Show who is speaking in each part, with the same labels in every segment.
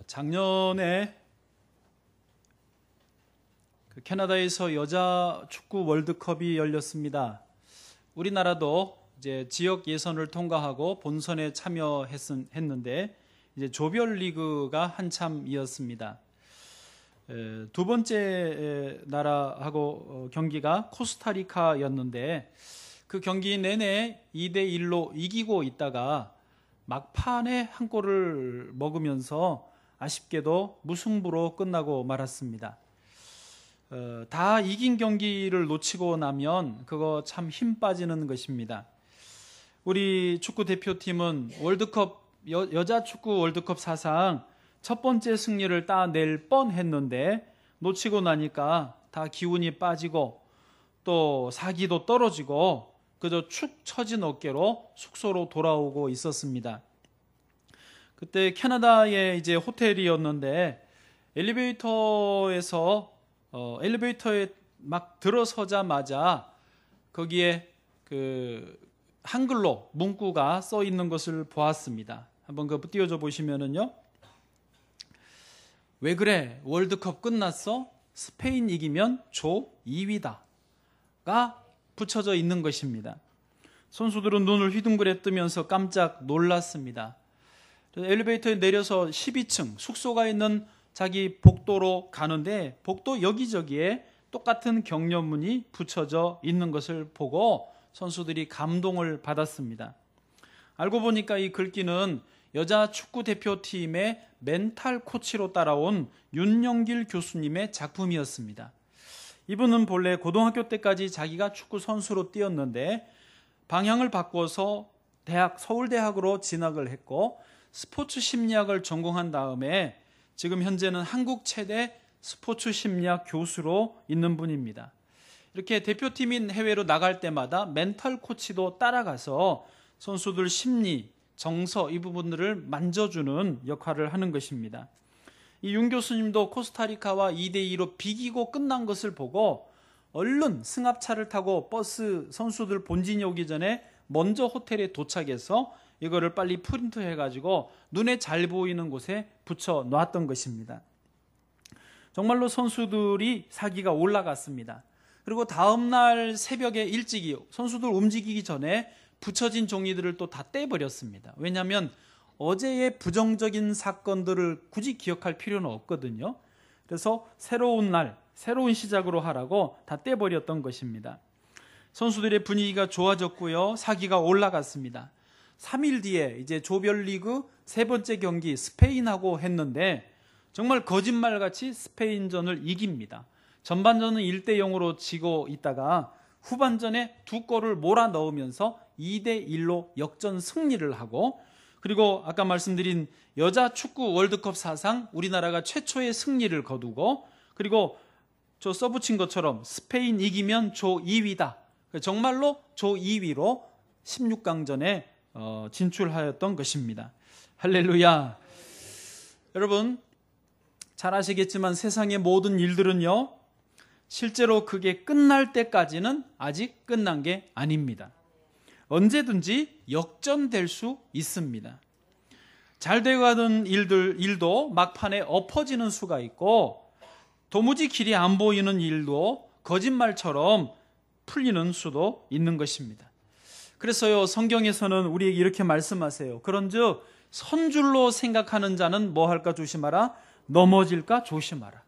Speaker 1: 작년에 캐나다에서 여자 축구 월드컵이 열렸습니다. 우리나라도 이제 지역 예선을 통과하고 본선에 참여했는데 이제 조별 리그가 한참이었습니다. 두 번째 나라하고 경기가 코스타리카였는데 그 경기 내내 2대1로 이기고 있다가 막판에 한 골을 먹으면서 아쉽게도 무승부로 끝나고 말았습니다. 다 이긴 경기를 놓치고 나면 그거 참 힘 빠지는 것입니다. 우리 축구 대표팀은 월드컵 여자 축구 월드컵 사상 첫 번째 승리를 따낼 뻔했는데 놓치고 나니까 다 기운이 빠지고 또 사기도 떨어지고 그저 축 처진 어깨로 숙소로 돌아오고 있었습니다. 그때 캐나다의 이제 호텔이었는데 엘리베이터에 막 들어서자마자 거기에 그 한글로 문구가 써 있는 것을 보았습니다. 한번 그거 띄워줘 보시면은요. 왜 그래? 월드컵 끝났어? 스페인 이기면 조 2위다. 가 붙여져 있는 것입니다. 선수들은 눈을 휘둥그레 뜨면서 깜짝 놀랐습니다. 엘리베이터에 내려서 12층 숙소가 있는 자기 복도로 가는데 복도 여기저기에 똑같은 격려문이 붙여져 있는 것을 보고 선수들이 감동을 받았습니다. 알고 보니까 이 글귀는 여자 축구 대표팀의 멘탈 코치로 따라온 윤영길 교수님의 작품이었습니다. 이분은 본래 고등학교 때까지 자기가 축구 선수로 뛰었는데 방향을 바꿔서 서울대학으로 진학을 했고 스포츠 심리학을 전공한 다음에 지금 현재는 한국 최대 스포츠 심리학 교수로 있는 분입니다. 이렇게 대표팀인 해외로 나갈 때마다 멘탈 코치도 따라가서 선수들 심리, 정서 이 부분들을 만져주는 역할을 하는 것입니다. 이 윤 교수님도 코스타리카와 2대2로 비기고 끝난 것을 보고 얼른 승합차를 타고 버스 선수들 본진이 오기 전에 먼저 호텔에 도착해서 이거를 빨리 프린트해가지고 눈에 잘 보이는 곳에 붙여 놨던 것입니다. 정말로 선수들이 사기가 올라갔습니다. 그리고 다음날 새벽에 일찍이 선수들 움직이기 전에 붙여진 종이들을 또 다 떼버렸습니다. 왜냐하면 어제의 부정적인 사건들을 굳이 기억할 필요는 없거든요. 그래서 새로운 날, 새로운 시작으로 하라고 다 떼버렸던 것입니다. 선수들의 분위기가 좋아졌고요. 사기가 올라갔습니다. 3일 뒤에 이제 조별리그 세 번째 경기 스페인하고 했는데 정말 거짓말같이 스페인전을 이깁니다. 전반전은 1대0으로 지고 있다가 후반전에 두 골을 몰아 넣으면서 2대1로 역전 승리를 하고 그리고 아까 말씀드린 여자 축구 월드컵 사상 우리나라가 최초의 승리를 거두고 그리고 저 써붙인 것처럼 스페인 이기면 조 2위다. 정말로 조 2위로 16강전에 진출하였던 것입니다. 할렐루야. 여러분 잘 아시겠지만 세상의 모든 일들은요 실제로 그게 끝날 때까지는 아직 끝난 게 아닙니다. 언제든지 역전될 수 있습니다. 잘 되어가던 일도 막판에 엎어지는 수가 있고 도무지 길이 안 보이는 일도 거짓말처럼 풀리는 수도 있는 것입니다. 그래서요 성경에서는 우리에게 이렇게 말씀하세요. 그런즉 선줄로 생각하는 자는 뭐 할까 조심하라. 넘어질까 조심하라.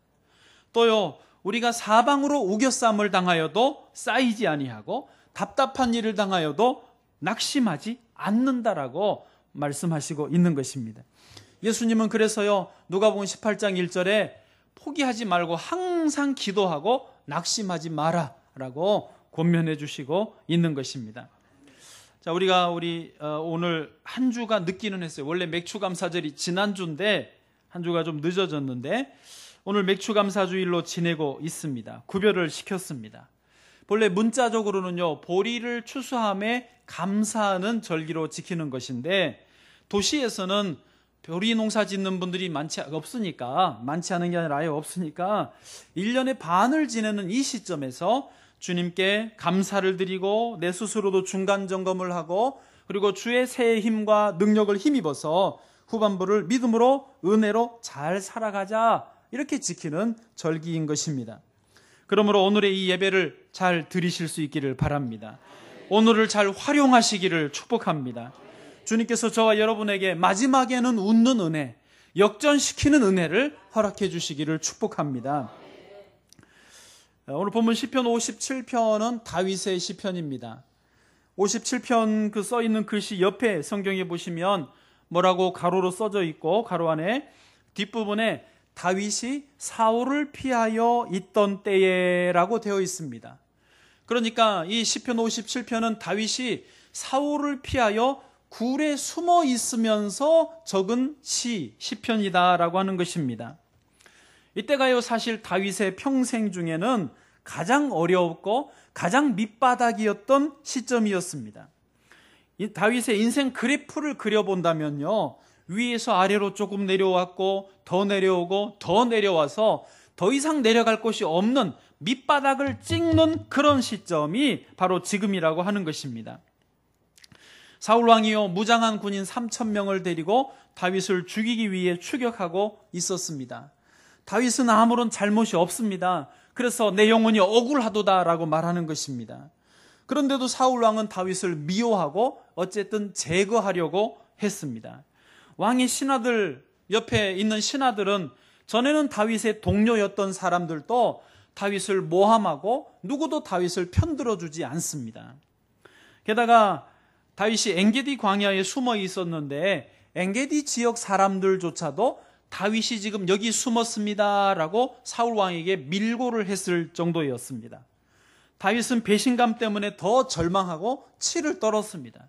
Speaker 1: 또요 우리가 사방으로 우겨쌈을 당하여도 쌓이지 아니하고 답답한 일을 당하여도 낙심하지 않는다라고 말씀하시고 있는 것입니다. 예수님은 그래서요 누가복음 18장 1절에 포기하지 말고 항상 기도하고 낙심하지 마라라고 권면해 주시고 있는 것입니다. 자, 우리가 오늘 한 주가 늦기는 했어요. 원래 맥추감사절이 지난주인데 한 주가 좀 늦어졌는데 오늘 맥추감사주일로 지내고 있습니다. 구별을 시켰습니다. 본래 문자적으로는요 보리를 추수함에 감사하는 절기로 지키는 것인데 도시에서는 보리 농사 짓는 분들이 많지 않은 게 아니라 아예 없으니까 1년의 반을 지내는 이 시점에서 주님께 감사를 드리고 내 스스로도 중간 점검을 하고 그리고 주의 새의 힘과 능력을 힘입어서 후반부를 믿음으로 은혜로 잘 살아가자, 이렇게 지키는 절기인 것입니다. 그러므로 오늘의 이 예배를 잘 드리실 수 있기를 바랍니다. 오늘을 잘 활용하시기를 축복합니다. 주님께서 저와 여러분에게 마지막에는 웃는 은혜, 역전시키는 은혜를 허락해 주시기를 축복합니다. 오늘 본문 시편 57편은 다윗의 시편입니다. 57편 그 써있는 글씨 옆에 성경에 보시면 뭐라고 가로로 써져 있고, 가로 안에 뒷부분에 다윗이 사울을 피하여 있던 때에라고 되어 있습니다. 그러니까 이 시편 57편은 다윗이 사울을 피하여 굴에 숨어 있으면서 적은 시편이다라고 하는 것입니다. 이때가요, 사실 다윗의 평생 중에는 가장 어려웠고 가장 밑바닥이었던 시점이었습니다. 이 다윗의 인생 그래프를 그려본다면요, 위에서 아래로 조금 내려왔고 더 내려오고 더 내려와서 더 이상 내려갈 곳이 없는 밑바닥을 찍는 그런 시점이 바로 지금이라고 하는 것입니다. 사울 왕이요, 무장한 군인 3,000명을 데리고 다윗을 죽이기 위해 추격하고 있었습니다. 다윗은 아무런 잘못이 없습니다. 그래서 내 영혼이 억울하도다라고 말하는 것입니다. 그런데도 사울 왕은 다윗을 미워하고 어쨌든 제거하려고 했습니다. 왕의 신하들, 옆에 있는 신하들은 전에는 다윗의 동료였던 사람들도 다윗을 모함하고 누구도 다윗을 편들어주지 않습니다. 게다가 다윗이 엔게디 광야에 숨어 있었는데 엔게디 지역 사람들조차도 다윗이 지금 여기 숨었습니다라고 사울 왕에게 밀고를 했을 정도였습니다. 다윗은 배신감 때문에 더 절망하고 치를 떨었습니다.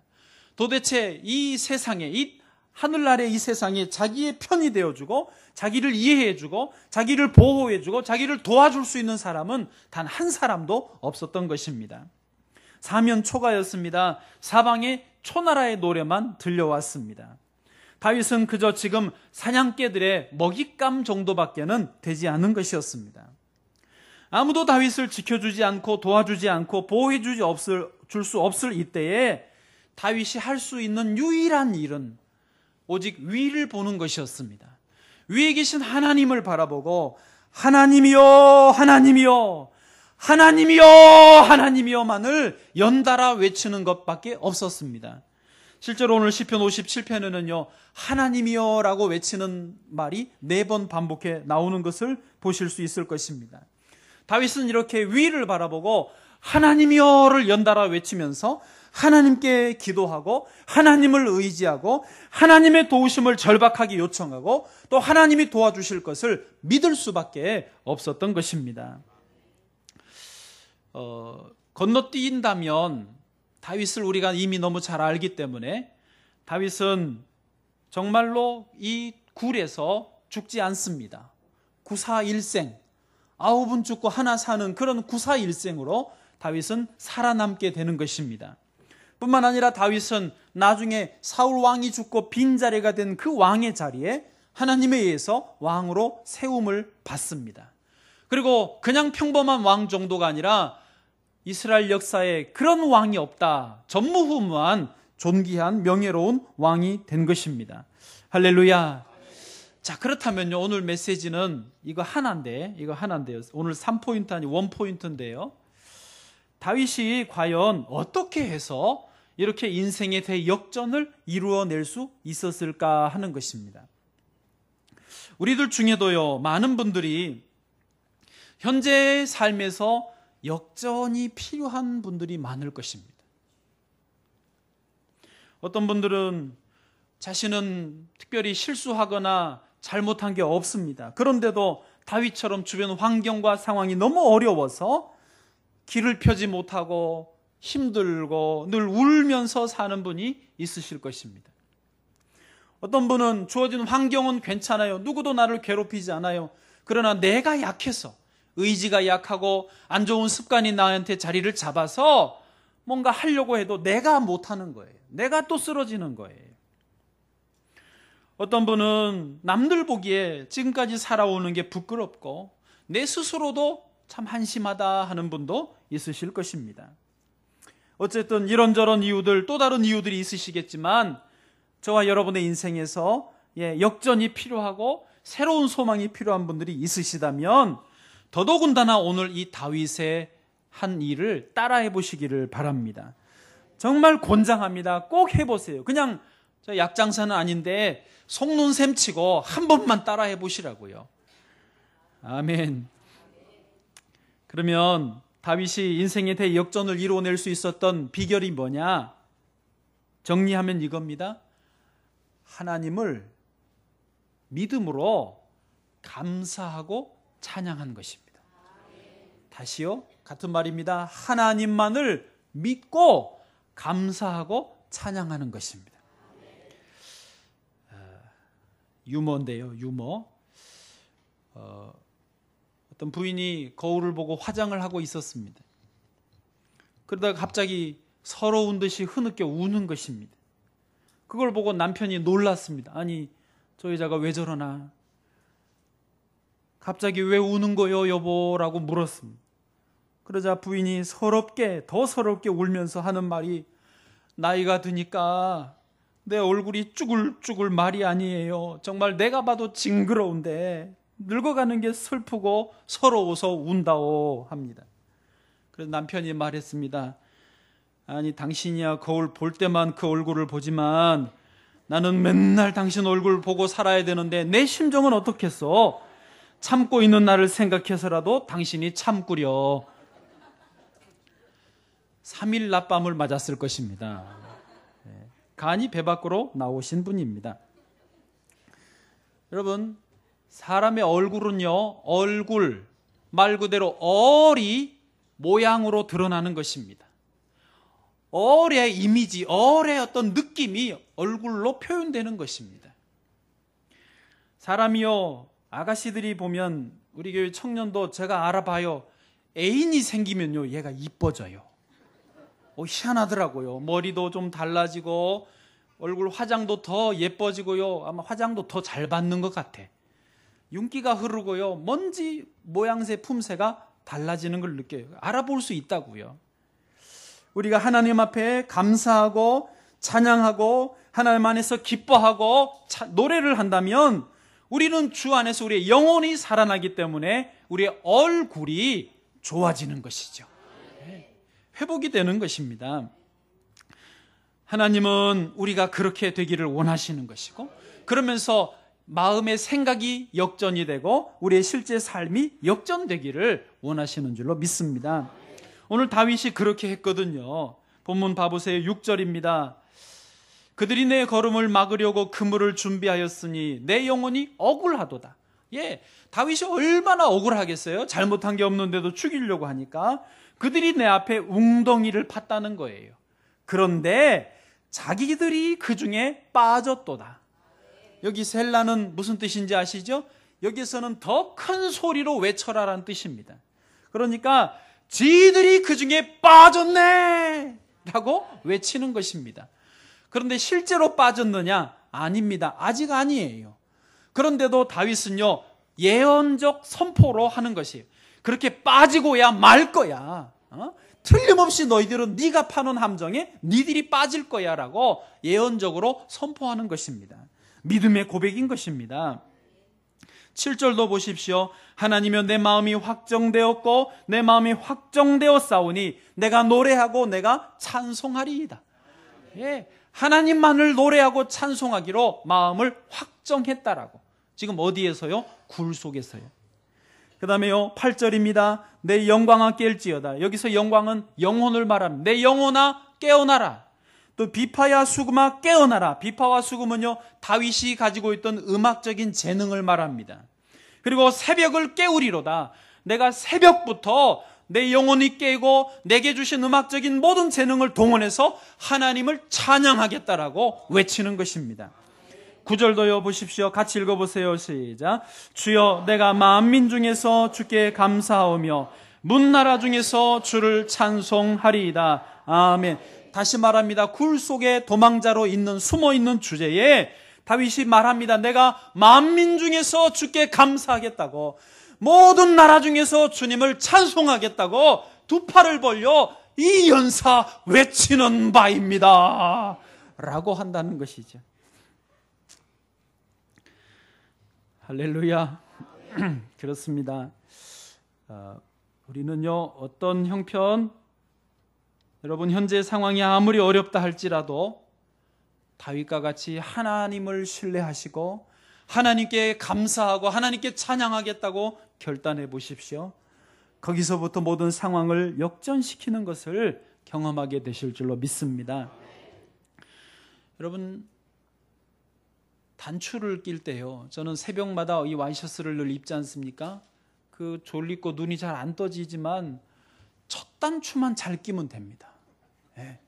Speaker 1: 도대체 이 세상에, 이 하늘 아래 이 세상에 자기의 편이 되어주고 자기를 이해해주고 자기를 보호해주고 자기를 도와줄 수 있는 사람은 단 한 사람도 없었던 것입니다. 사면 초가였습니다. 사방에 초나라의 노래만 들려왔습니다. 다윗은 그저 지금 사냥개들의 먹잇감 정도밖에는 되지 않은 것이었습니다. 아무도 다윗을 지켜주지 않고 도와주지 않고 보호해주지 줄 수 없을 이때에 다윗이 할 수 있는 유일한 일은 오직 위를 보는 것이었습니다. 위에 계신 하나님을 바라보고 하나님이여, 하나님이여, 하나님이여, 하나님이여만을 연달아 외치는 것밖에 없었습니다. 실제로 오늘 시편 57편에는요, 하나님이여라고 외치는 말이 4번 반복해 나오는 것을 보실 수 있을 것입니다. 다윗은 이렇게 위를 바라보고 하나님이여를 연달아 외치면서 하나님께 기도하고 하나님을 의지하고 하나님의 도우심을 절박하게 요청하고 또 하나님이 도와주실 것을 믿을 수밖에 없었던 것입니다. 건너뛴다면 다윗을 우리가 이미 너무 잘 알기 때문에 다윗은 정말로 이 굴에서 죽지 않습니다. 구사일생, 9은 죽고 하나 사는 그런 구사일생으로 다윗은 살아남게 되는 것입니다. 뿐만 아니라 다윗은 나중에 사울 왕이 죽고 빈자리가 된 그 왕의 자리에 하나님에 의해서 왕으로 세움을 받습니다. 그리고 그냥 평범한 왕 정도가 아니라 이스라엘 역사에 그런 왕이 없다, 전무후무한 존귀한 명예로운 왕이 된 것입니다. 할렐루야. 자, 그렇다면요, 오늘 메시지는 이거 하나인데요. 오늘 3포인트 아니 1포인트인데요. 다윗이 과연 어떻게 해서 이렇게 인생의 대역전을 이루어낼 수 있었을까 하는 것입니다. 우리들 중에도요, 많은 분들이 현재의 삶에서 역전이 필요한 분들이 많을 것입니다. 어떤 분들은 자신은 특별히 실수하거나 잘못한 게 없습니다. 그런데도 다윗처럼 주변 환경과 상황이 너무 어려워서 길을 펴지 못하고 힘들고 늘 울면서 사는 분이 있으실 것입니다. 어떤 분은 주어진 환경은 괜찮아요. 누구도 나를 괴롭히지 않아요. 그러나 내가 약해서, 의지가 약하고 안 좋은 습관이 나한테 자리를 잡아서 뭔가 하려고 해도 내가 못하는 거예요. 내가 또 쓰러지는 거예요. 어떤 분은 남들 보기에 지금까지 살아오는 게 부끄럽고 내 스스로도 참 한심하다 하는 분도 있으실 것입니다. 어쨌든 이런저런 이유들, 또 다른 이유들이 있으시겠지만 저와 여러분의 인생에서 역전이 필요하고 새로운 소망이 필요한 분들이 있으시다면 더더군다나 오늘 이 다윗의 한 일을 따라해 보시기를 바랍니다. 정말 권장합니다. 꼭 해보세요. 그냥 저 약장사는 아닌데 속눈 셈치고 한 번만 따라해 보시라고요. 아멘. 그러면 다윗이 인생의 대역전을 이루어낼 수 있었던 비결이 뭐냐? 정리하면 이겁니다. 하나님을 믿음으로 감사하고 찬양한 것입니다. 다시요. 같은 말입니다. 하나님만을 믿고 감사하고 찬양하는 것입니다. 유머인데요. 유머. 어떤 부인이 거울을 보고 화장을 하고 있었습니다. 그러다가 갑자기 서러운 듯이 흐느껴 우는 것입니다. 그걸 보고 남편이 놀랐습니다. 아니, 저 여자가 왜 저러나? 갑자기 왜 우는 거요, 여보라고 물었습니다. 그러자 부인이 더 서럽게 울면서 하는 말이, 나이가 드니까 내 얼굴이 쭈글쭈글 말이 아니에요. 정말 내가 봐도 징그러운데 늙어가는 게 슬프고 서러워서 운다오 합니다. 그래서 남편이 말했습니다. 아니, 당신이야 거울 볼 때만 그 얼굴을 보지만 나는 맨날 당신 얼굴 보고 살아야 되는데 내 심정은 어떻겠어? 참고 있는 나를 생각해서라도 당신이 참구려. 3일 낮밤을 맞았을 것입니다. 간이 배 밖으로 나오신 분입니다. 여러분, 사람의 얼굴은요, 얼굴 말 그대로 얼이 모양으로 드러나는 것입니다. 얼의 이미지, 얼의 어떤 느낌이 얼굴로 표현되는 것입니다. 사람이요, 아가씨들이 보면, 우리 교회 청년도 제가 알아봐요. 애인이 생기면요, 얘가 이뻐져요. 희한하더라고요. 머리도 좀 달라지고 얼굴 화장도 더 예뻐지고요. 아마 화장도 더 잘 받는 것 같아. 윤기가 흐르고요. 먼지 모양새 품새가 달라지는 걸 느껴요. 알아볼 수 있다고요. 우리가 하나님 앞에 감사하고 찬양하고 하나님 안에서 기뻐하고 노래를 한다면 우리는 주 안에서 우리의 영혼이 살아나기 때문에 우리의 얼굴이 좋아지는 것이죠. 회복이 되는 것입니다. 하나님은 우리가 그렇게 되기를 원하시는 것이고, 그러면서 마음의 생각이 역전이 되고 우리의 실제 삶이 역전되기를 원하시는 줄로 믿습니다. 오늘 다윗이 그렇게 했거든요. 본문 봐보세요. 6절입니다. 그들이 내 걸음을 막으려고 그물을 준비하였으니 내 영혼이 억울하도다. 다윗이 얼마나 억울하겠어요? 잘못한 게 없는데도 죽이려고 하니까. 그들이 내 앞에 웅덩이를 팠다는 거예요. 그런데 자기들이 그 중에 빠졌도다. 여기 셀라는 무슨 뜻인지 아시죠? 여기서는 더 큰 소리로 외쳐라라는 뜻입니다. 그러니까 지들이 그 중에 빠졌네 라고 외치는 것입니다. 그런데 실제로 빠졌느냐? 아닙니다. 아직 아니에요. 그런데도 다윗은요, 예언적 선포로 하는 것이에요. 그렇게 빠지고야 말 거야. 틀림없이 너희들은 네가 파는 함정에 니들이 빠질 거야 라고 예언적으로 선포하는 것입니다. 믿음의 고백인 것입니다. 7절도 보십시오. 하나님이여 내 마음이 확정되었고 내 마음이 확정되었사오니 내가 노래하고 내가 찬송하리이다. 하나님만을 노래하고 찬송하기로 마음을 확정했다라고. 지금 어디에서요? 굴 속에서요. 그 다음에요, 8절입니다. 내 영광아 깰지어다. 여기서 영광은 영혼을 말합니다. 내 영혼아 깨어나라. 또 비파야 수금아 깨어나라. 비파와 수금은요, 다윗이 가지고 있던 음악적인 재능을 말합니다. 그리고 새벽을 깨우리로다. 내가 새벽부터 내 영혼이 깨고 내게 주신 음악적인 모든 재능을 동원해서 하나님을 찬양하겠다라고 외치는 것입니다. 9절도요 보십시오. 같이 읽어보세요. 시작. 주여 내가 만민 중에서 주께 감사하오며 문나라 중에서 주를 찬송하리이다. 아멘. 다시 말합니다. 굴 속에 도망자로 있는 숨어있는 주제에 다윗이 말합니다. 내가 만민 중에서 주께 감사하겠다고, 모든 나라 중에서 주님을 찬송하겠다고 두 팔을 벌려 이 연사 외치는 바입니다 라고 한다는 것이죠. 할렐루야. 그렇습니다. 우리는요, 어떤 형편, 여러분 현재 상황이 아무리 어렵다 할지라도 다윗과 같이 하나님을 신뢰하시고 하나님께 감사하고 하나님께 찬양하겠다고 결단해 보십시오. 거기서부터 모든 상황을 역전시키는 것을 경험하게 되실 줄로 믿습니다. 여러분, 단추를 낄 때요, 저는 새벽마다 이 와이셔츠를 늘 입지 않습니까? 그 졸리고 눈이 잘 안 떠지지만 첫 단추만 잘 끼면 됩니다. 네.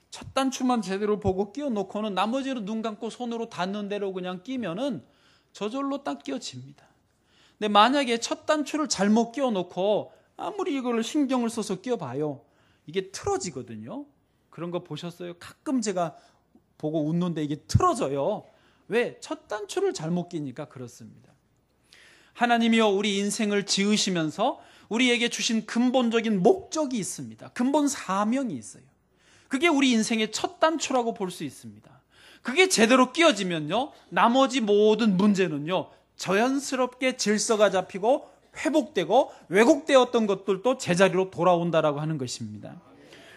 Speaker 1: 첫 단추만 제대로 보고 끼워 놓고는 나머지는 눈 감고 손으로 닿는 대로 그냥 끼면은 저절로 딱 끼워집니다. 근데 만약에 첫 단추를 잘못 끼워 놓고 아무리 이걸 신경을 써서 끼워 봐요, 이게 틀어지거든요. 그런 거 보셨어요? 가끔 제가 보고 웃는데 이게 틀어져요. 왜? 첫 단추를 잘못 끼니까 그렇습니다. 하나님이요, 우리 인생을 지으시면서 우리에게 주신 근본적인 목적이 있습니다. 근본 사명이 있어요. 그게 우리 인생의 첫 단추라고 볼 수 있습니다. 그게 제대로 끼어지면요, 나머지 모든 문제는요, 자연스럽게 질서가 잡히고 회복되고 왜곡되었던 것들도 제자리로 돌아온다라고 하는 것입니다.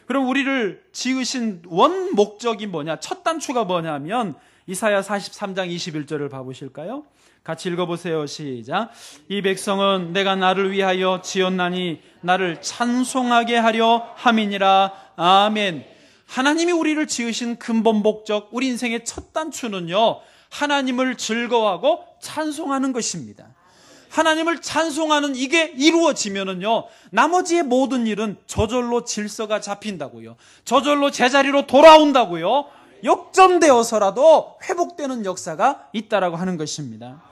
Speaker 1: 그럼 우리를 지으신 원 목적이 뭐냐? 첫 단추가 뭐냐면 이사야 43장 21절을 봐보실까요? 같이 읽어보세요. 시작. 이 백성은 내가 나를 위하여 지었나니 나를 찬송하게 하려 함이니라. 아멘. 하나님이 우리를 지으신 근본 목적, 우리 인생의 첫 단추는요, 하나님을 즐거워하고 찬송하는 것입니다. 하나님을 찬송하는 이게 이루어지면은요, 나머지의 모든 일은 저절로 질서가 잡힌다고요. 저절로 제자리로 돌아온다고요. 역전되어서라도 회복되는 역사가 있다라고 하는 것입니다.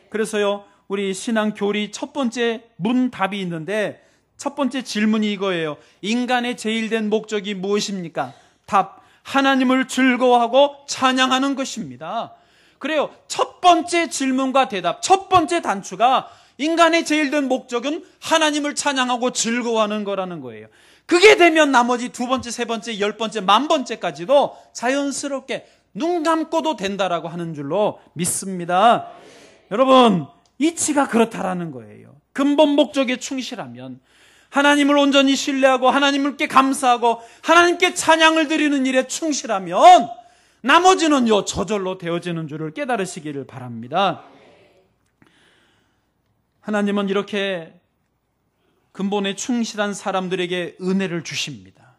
Speaker 1: 그래서요, 우리 신앙 교리 첫 번째 문답이 있는데 첫 번째 질문이 이거예요. 인간의 제일된 목적이 무엇입니까? 답, 하나님을 즐거워하고 찬양하는 것입니다. 그래요. 첫 번째 질문과 대답, 첫 번째 단추가 인간의 제일된 목적은 하나님을 찬양하고 즐거워하는 거라는 거예요. 그게 되면 나머지 두 번째, 세 번째, 열 번째, 만 번째까지도 자연스럽게 눈 감고도 된다라고 하는 줄로 믿습니다. 여러분, 이치가 그렇다라는 거예요. 근본 목적에 충실하면, 하나님을 온전히 신뢰하고 하나님께 감사하고 하나님께 찬양을 드리는 일에 충실하면 나머지는요, 저절로 되어지는 줄을 깨달으시기를 바랍니다. 하나님은 이렇게 근본에 충실한 사람들에게 은혜를 주십니다.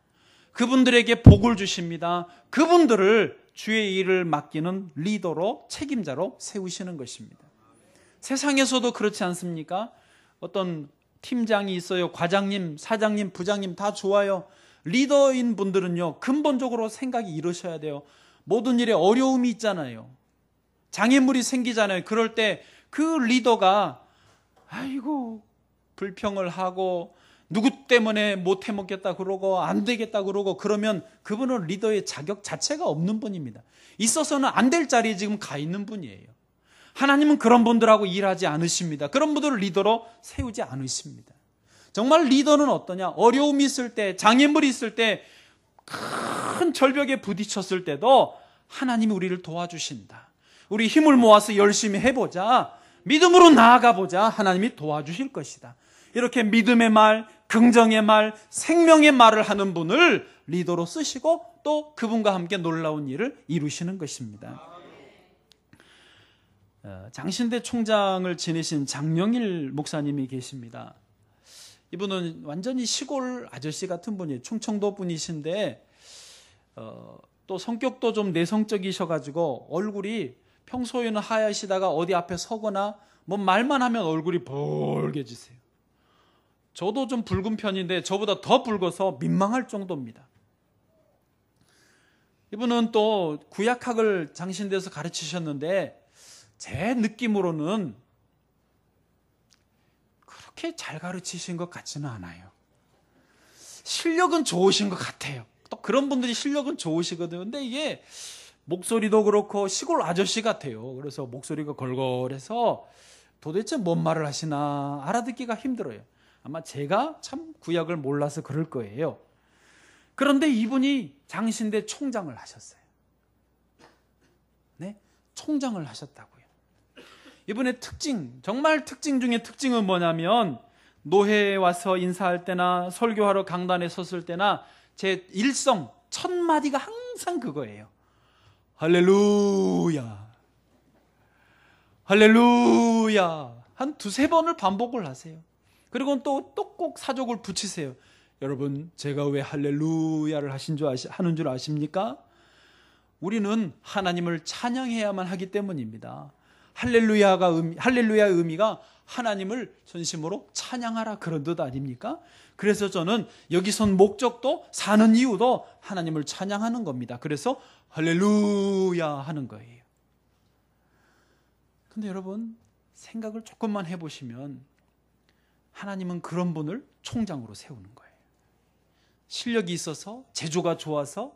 Speaker 1: 그분들에게 복을 주십니다. 그분들을 주의 일을 맡기는 리더로, 책임자로 세우시는 것입니다. 세상에서도 그렇지 않습니까? 어떤 팀장이 있어요. 과장님, 사장님, 부장님 다 좋아요. 리더인 분들은요, 근본적으로 생각이 이러셔야 돼요. 모든 일에 어려움이 있잖아요. 장애물이 생기잖아요. 그럴 때 그 리더가 아이고 불평을 하고 누구 때문에 못 해먹겠다 그러고 안 되겠다 그러고 그러면 그분은 리더의 자격 자체가 없는 분입니다. 있어서는 안 될 자리에 지금 가 있는 분이에요. 하나님은 그런 분들하고 일하지 않으십니다. 그런 분들을 리더로 세우지 않으십니다. 정말 리더는 어떠냐? 어려움이 있을 때, 장애물이 있을 때, 큰 절벽에 부딪혔을 때도 하나님이 우리를 도와주신다. 우리 힘을 모아서 열심히 해보자. 믿음으로 나아가보자. 하나님이 도와주실 것이다. 이렇게 믿음의 말, 긍정의 말, 생명의 말을 하는 분을 리더로 쓰시고 또 그분과 함께 놀라운 일을 이루시는 것입니다. 장신대 총장을 지내신 장영일 목사님이 계십니다. 이분은 완전히 시골 아저씨 같은 분이에요. 충청도 분이신데 또 성격도 좀 내성적이셔가지고 얼굴이 평소에는 하얗시다가 어디 앞에 서거나 뭐 말만 하면 얼굴이 벌개지세요. 저도 좀 붉은 편인데 저보다 더 붉어서 민망할 정도입니다. 이분은 또 구약학을 장신대에서 가르치셨는데 제 느낌으로는 그렇게 잘 가르치신 것 같지는 않아요. 실력은 좋으신 것 같아요. 또 그런 분들이 실력은 좋으시거든요. 근데 이게 목소리도 그렇고 시골 아저씨 같아요. 그래서 목소리가 걸걸해서 도대체 뭔 말을 하시나 알아듣기가 힘들어요. 아마 제가 참 구약을 몰라서 그럴 거예요. 그런데 이분이 장신대 총장을 하셨어요. 네? 총장을 하셨다고요. 이분의 특징, 정말 특징 중에 특징은 뭐냐면 노회에 와서 인사할 때나 설교하러 강단에 섰을 때나 제 일성 첫 마디가 항상 그거예요. 할렐루야, 할렐루야 한 두세 번을 반복을 하세요. 그리고 또 꼭 사족을 붙이세요. 여러분, 제가 왜 할렐루야를 하는 줄 아십니까? 우리는 하나님을 찬양해야만 하기 때문입니다. 할렐루야의 의미가 하나님을 전심으로 찬양하라 그런 뜻 아닙니까? 그래서 저는 여기선 목적도 사는 이유도 하나님을 찬양하는 겁니다. 그래서 할렐루야 하는 거예요. 근데 여러분, 생각을 조금만 해보시면 하나님은 그런 분을 총장으로 세우는 거예요. 실력이 있어서, 재주가 좋아서,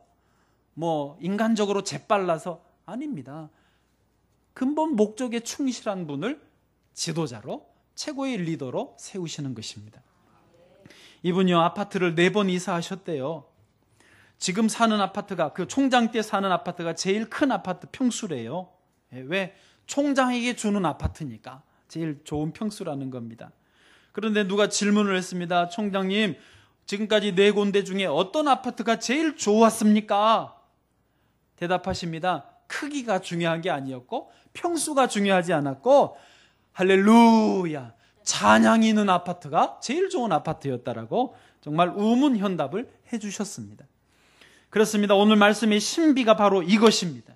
Speaker 1: 인간적으로 재빨라서 아닙니다. 근본 목적에 충실한 분을 지도자로, 최고의 리더로 세우시는 것입니다. 이분이요, 아파트를 4번 이사하셨대요. 지금 사는 아파트가, 그 총장 때 사는 아파트가 제일 큰 아파트 평수래요. 왜? 총장에게 주는 아파트니까 제일 좋은 평수라는 겁니다. 그런데 누가 질문을 했습니다. 총장님, 지금까지 4군데 중에 어떤 아파트가 제일 좋았습니까? 대답하십니다. 크기가 중요한 게 아니었고 평수가 중요하지 않았고 할렐루야, 찬양이 있는 아파트가 제일 좋은 아파트였다라고 정말 우문현답을 해주셨습니다. 그렇습니다. 오늘 말씀의 신비가 바로 이것입니다.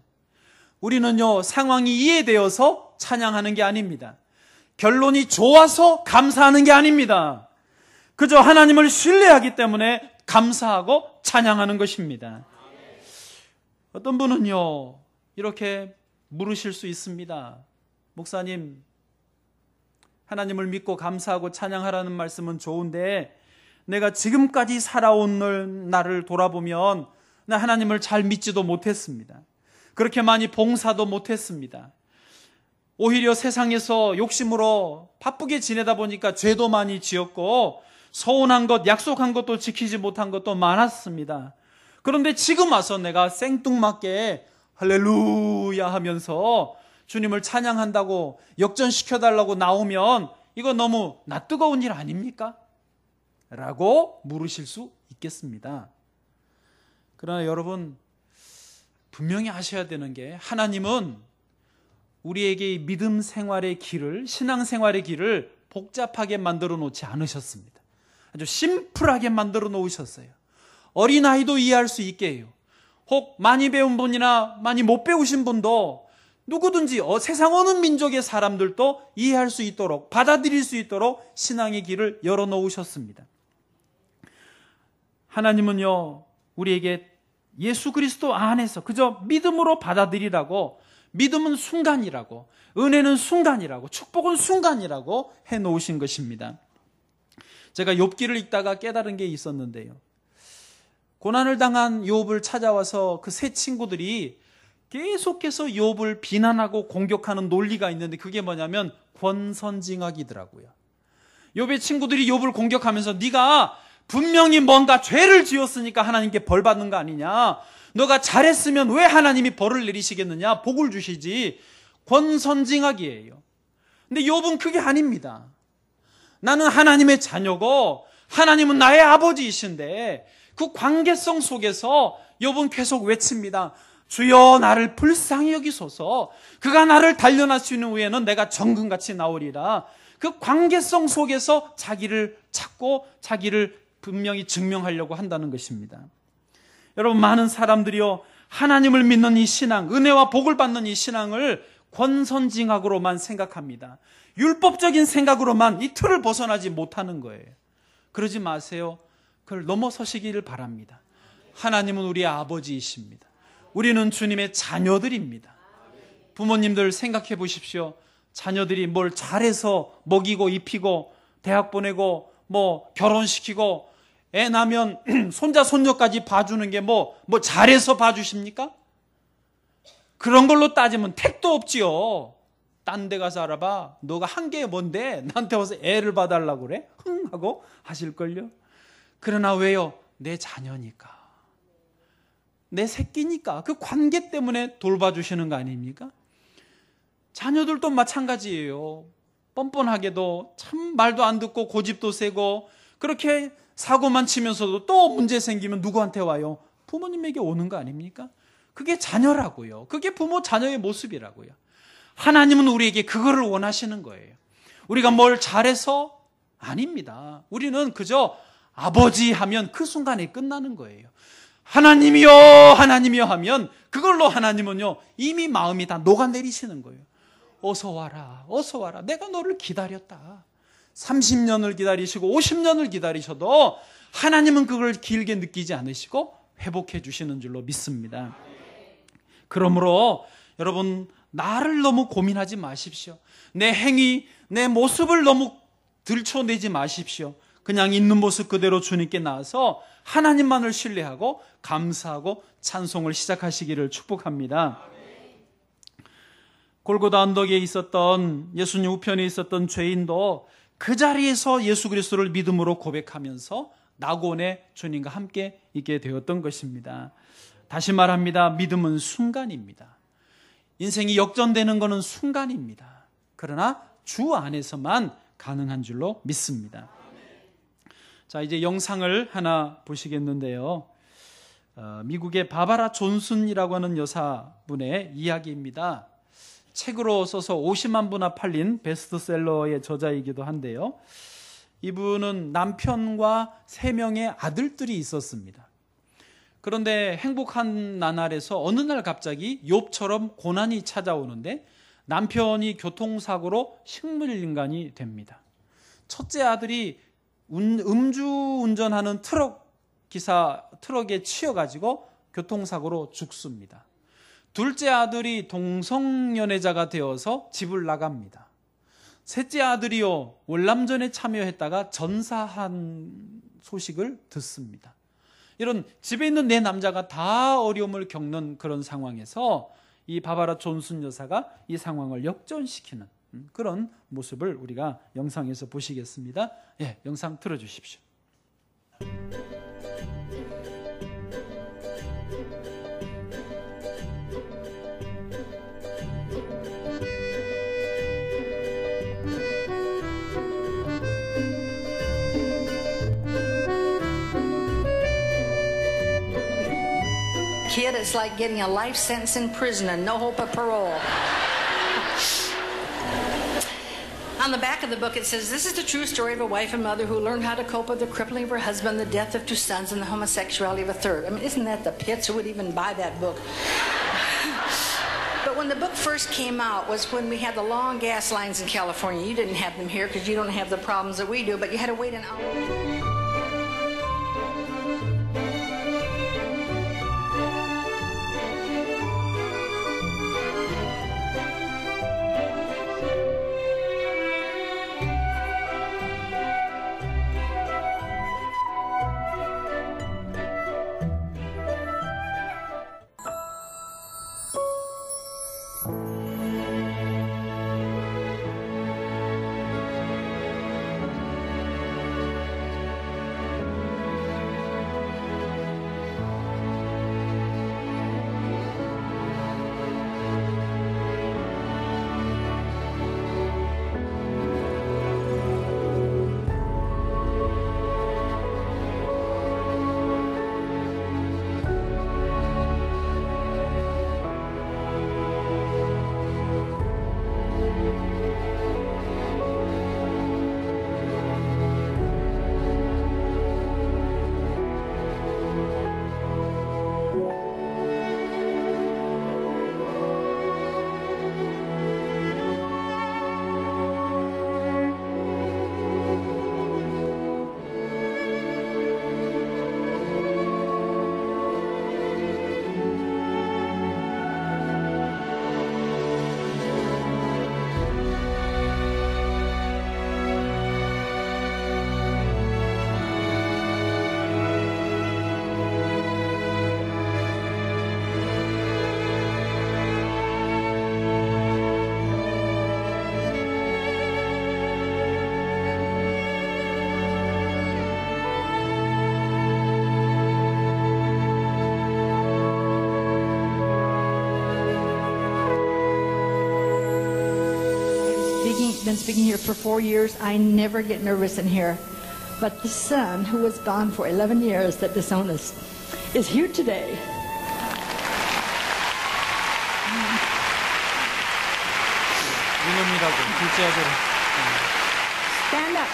Speaker 1: 우리는요, 상황이 이해되어서 찬양하는 게 아닙니다. 결론이 좋아서 감사하는 게 아닙니다. 그저 하나님을 신뢰하기 때문에 감사하고 찬양하는 것입니다. 어떤 분은요, 이렇게 물으실 수 있습니다. 목사님, 하나님을 믿고 감사하고 찬양하라는 말씀은 좋은데 내가 지금까지 살아온 나를 돌아보면 나 하나님을 잘 믿지도 못했습니다. 그렇게 많이 봉사도 못했습니다. 오히려 세상에서 욕심으로 바쁘게 지내다 보니까 죄도 많이 지었고 서운한 것, 약속한 것도 지키지 못한 것도 많았습니다. 그런데 지금 와서 내가 생뚱맞게 할렐루야 하면서 주님을 찬양한다고 역전시켜달라고 나오면 이거 너무 낯뜨거운 일 아닙니까? 라고 물으실 수 있겠습니다. 그러나 여러분, 분명히 아셔야 되는 게 하나님은 우리에게 믿음 생활의 길을, 신앙 생활의 길을 복잡하게 만들어 놓지 않으셨습니다. 아주 심플하게 만들어 놓으셨어요. 어린아이도 이해할 수 있게 해요. 혹 많이 배운 분이나 많이 못 배우신 분도 누구든지 세상 어느 민족의 사람들도 이해할 수 있도록, 받아들일 수 있도록 신앙의 길을 열어놓으셨습니다. 하나님은요, 우리에게 예수 그리스도 안에서 그저 믿음으로 받아들이라고, 믿음은 순간이라고, 은혜는 순간이라고, 축복은 순간이라고 해놓으신 것입니다. 제가 욥기를 읽다가 깨달은 게 있었는데요. 고난을 당한 욥을 찾아와서 그 세 친구들이 계속해서 욥을 비난하고 공격하는 논리가 있는데 그게 뭐냐면 권선징악이더라고요. 욥의 친구들이 욥을 공격하면서 네가 분명히 뭔가 죄를 지었으니까 하나님께 벌 받는 거 아니냐, 너가 잘했으면 왜 하나님이 벌을 내리시겠느냐, 복을 주시지. 권선징악이에요. 근데 욥은 그게 아닙니다. 나는 하나님의 자녀고 하나님은 나의 아버지이신데 그 관계성 속에서 욥은 계속 외칩니다. 주여 나를 불쌍히 여기소서. 그가 나를 단련하시는 후에는 내가 정금같이 나오리라. 그 관계성 속에서 자기를 찾고 자기를 분명히 증명하려고 한다는 것입니다. 여러분, 많은 사람들이요, 하나님을 믿는 이 신앙, 은혜와 복을 받는 이 신앙을 권선징악으로만 생각합니다. 율법적인 생각으로만 이 틀을 벗어나지 못하는 거예요. 그러지 마세요. 그걸 넘어서시기를 바랍니다. 하나님은 우리의 아버지이십니다. 우리는 주님의 자녀들입니다. 부모님들 생각해 보십시오. 자녀들이 뭘 잘해서 먹이고 입히고 대학 보내고 결혼시키고 애 낳으면 손자 손녀까지 봐주는 게 잘해서 봐주십니까? 그런 걸로 따지면 택도 없지요. 딴 데 가서 알아봐. 너가 한 게 뭔데 나한테 와서 애를 봐달라고 그래? 흥 하고 하실걸요. 그러나 왜요? 내 자녀니까, 내 새끼니까, 그 관계 때문에 돌봐주시는 거 아닙니까? 자녀들도 마찬가지예요. 뻔뻔하게도 참 말도 안 듣고 고집도 세고 그렇게 사고만 치면서도 또 문제 생기면 누구한테 와요? 부모님에게 오는 거 아닙니까? 그게 자녀라고요. 그게 부모 자녀의 모습이라고요. 하나님은 우리에게 그거를 원하시는 거예요. 우리가 뭘 잘해서 아닙니다. 우리는 그저 아버지 하면 그 순간에 끝나는 거예요. 하나님이요 하나님이요 하면 그걸로 하나님은요 이미 마음이 다 녹아내리시는 거예요. 어서 와라 어서 와라, 내가 너를 기다렸다. 30년을 기다리시고 50년을 기다리셔도 하나님은 그걸 길게 느끼지 않으시고 회복해 주시는 줄로 믿습니다. 그러므로 여러분, 나를 너무 고민하지 마십시오. 내 행위, 내 모습을 너무 들춰내지 마십시오. 그냥 있는 모습 그대로 주님께 나와서 하나님만을 신뢰하고 감사하고 찬송을 시작하시기를 축복합니다. 골고다 언덕에 있었던, 예수님 우편에 있었던 죄인도 그 자리에서 예수 그리스도를 믿음으로 고백하면서 낙원에 주님과 함께 있게 되었던 것입니다. 다시 말합니다. 믿음은 순간입니다. 인생이 역전되는 것은 순간입니다. 그러나 주 안에서만 가능한 줄로 믿습니다. 자, 이제 영상을 하나 보시겠는데요. 미국의 바바라 존슨이라고 하는 여사분의 이야기입니다. 책으로 써서 50만 부나 팔린 베스트셀러의 저자이기도 한데요. 이분은 남편과 3명의 아들들이 있었습니다. 그런데 행복한 나날에서 어느 날 갑자기 욥처럼 고난이 찾아오는데 남편이 교통사고로 식물인간이 됩니다. 첫째 아들이 음주운전하는 트럭에 치여가지고 교통사고로 죽습니다. 둘째 아들이 동성연애자가 되어서 집을 나갑니다. 셋째 아들이요, 월남전에 참여했다가 전사한 소식을 듣습니다. 이런 집에 있는 4남자가 다 어려움을 겪는 그런 상황에서 이 바바라 존슨 여사가 이 상황을 역전시키는 그런 모습을 우리가 영상에서 보시겠습니다. 예, 영상 틀어주십시오.
Speaker 2: Kid, it's like getting a life sentence in prison and no hope of parole. On the back of the book it says, this is the true story of a wife and mother who learned how to cope with the crippling of her husband, the death of 2 sons, and the homosexuality of a third. I mean, isn't that the pits? Who would even buy that book? But when the book first came out was when we had the long gas lines in California. You didn't have them here because you don't have the problems that we do, but you had to wait an hour. been speaking here for 4 years. I never get nervous in here. But the son who was gone for 11 years that disowned us is here today.
Speaker 1: 이놈이라고 둘째 아들은.
Speaker 2: Stand up.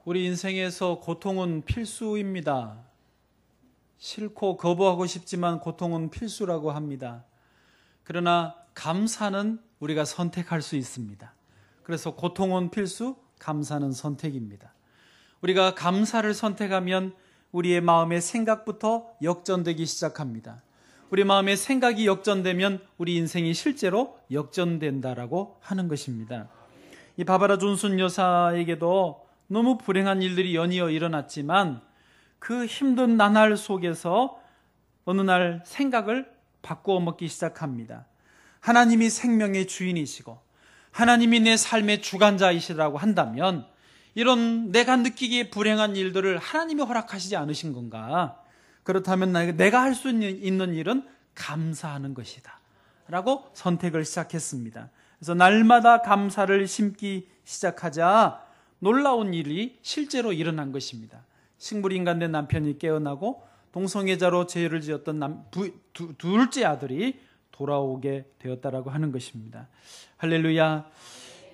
Speaker 1: 우리 인생에서 고통은 필수입니다. 싫고 거부하고 싶지만 고통은 필수라고 합니다. 그러나 감사는 우리가 선택할 수 있습니다. 그래서 고통은 필수, 감사는 선택입니다. 우리가 감사를 선택하면 우리의 마음의 생각부터 역전되기 시작합니다. 우리 마음의 생각이 역전되면 우리 인생이 실제로 역전된다라고 하는 것입니다. 이 바바라 존슨 여사에게도 너무 불행한 일들이 연이어 일어났지만 그 힘든 나날 속에서 어느 날 생각을 바꾸어 먹기 시작합니다. 하나님이 생명의 주인이시고 하나님이 내 삶의 주관자이시라고 한다면 이런 내가 느끼기에 불행한 일들을 하나님이 허락하시지 않으신 건가? 그렇다면 내가 할 수 있는 일은 감사하는 것이다 라고 선택을 시작했습니다. 그래서 날마다 감사를 심기 시작하자 놀라운 일이 실제로 일어난 것입니다. 식물인간 된 남편이 깨어나고 동성애자로 죄를 지었던 둘째 아들이 돌아오게 되었다라고 하는 것입니다. 할렐루야.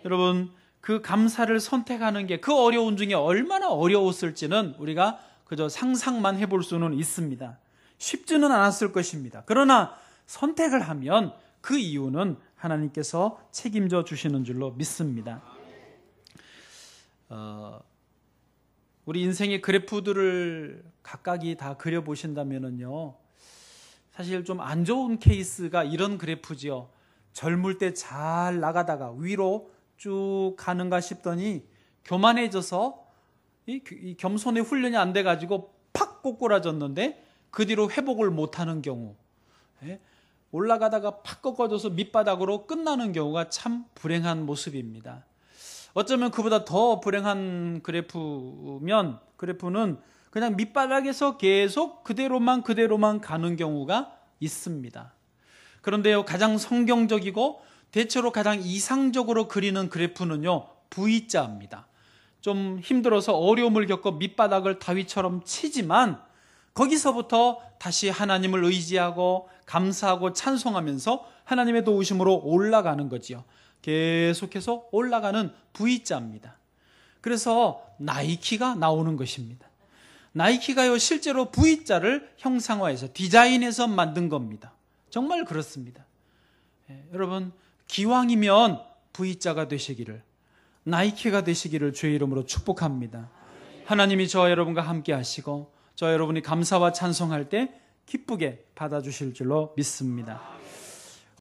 Speaker 1: 여러분, 그 감사를 선택하는 게 그 어려운 중에 얼마나 어려웠을지는 우리가 그저 상상만 해볼 수는 있습니다. 쉽지는 않았을 것입니다. 그러나 선택을 하면 그 이유는 하나님께서 책임져 주시는 줄로 믿습니다. 우리 인생의 그래프들을 각각이 다 그려보신다면요, 사실 좀 안 좋은 케이스가 이런 그래프지요. 젊을 때 잘 나가다가 위로 쭉 가는가 싶더니 교만해져서 이 겸손의 훈련이 안 돼가지고 팍 꼬꾸라졌는데 그 뒤로 회복을 못하는 경우, 올라가다가 팍 꺾어져서 밑바닥으로 끝나는 경우가 참 불행한 모습입니다. 어쩌면 그보다 더 불행한 그래프는 그냥 밑바닥에서 계속 그대로만 가는 경우가 있습니다. 그런데요, 가장 성경적이고 대체로 가장 이상적으로 그리는 그래프는요, V자입니다. 좀 힘들어서 어려움을 겪어 밑바닥을 다윗처럼 치지만 거기서부터 다시 하나님을 의지하고 감사하고 찬송하면서 하나님의 도우심으로 올라가는 거지요. 계속해서 올라가는 V자입니다. 그래서 나이키가 나오는 것입니다. 나이키가요, 실제로 V자를 형상화해서 디자인해서 만든 겁니다. 정말 그렇습니다. 여러분, 기왕이면 V자가 되시기를, 나이키가 되시기를 주의 이름으로 축복합니다. 하나님이 저와 여러분과 함께 하시고, 저와 여러분이 감사와 찬송할 때 기쁘게 받아주실 줄로 믿습니다.